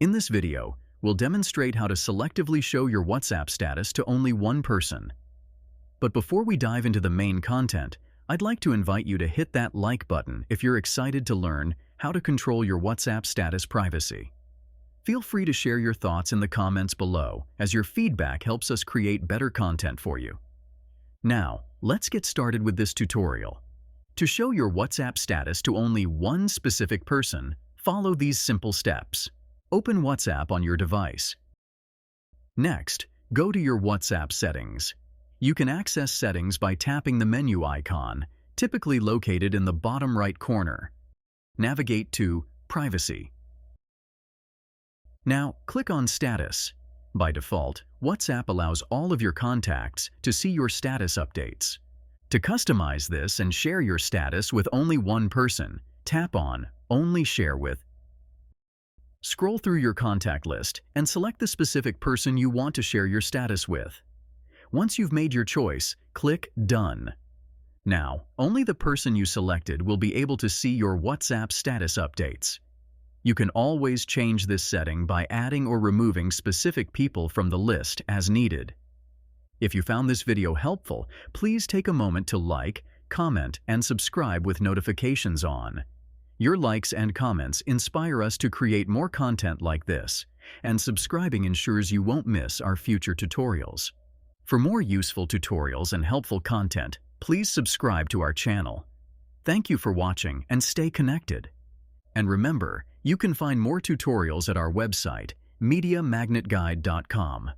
In this video, we'll demonstrate how to selectively show your WhatsApp status to only one person. But before we dive into the main content, I'd like to invite you to hit that like button if you're excited to learn how to control your WhatsApp status privacy. Feel free to share your thoughts in the comments below, as your feedback helps us create better content for you. Now, let's get started with this tutorial. To show your WhatsApp status to only one specific person, follow these simple steps. Open WhatsApp on your device. Next, go to your WhatsApp settings. You can access settings by tapping the menu icon, typically located in the bottom right corner. Navigate to Privacy. Now, click on Status. By default, WhatsApp allows all of your contacts to see your status updates. To customize this and share your status with only one person, tap on Only Share With. Scroll through your contact list and select the specific person you want to share your status with. Once you've made your choice, click Done. Now, only the person you selected will be able to see your WhatsApp status updates. You can always change this setting by adding or removing specific people from the list as needed. If you found this video helpful, please take a moment to like, comment, and subscribe with notifications on. Your likes and comments inspire us to create more content like this, and subscribing ensures you won't miss our future tutorials. For more useful tutorials and helpful content, please subscribe to our channel. Thank you for watching and stay connected. And remember, you can find more tutorials at our website, MediaMagnetGuide.com.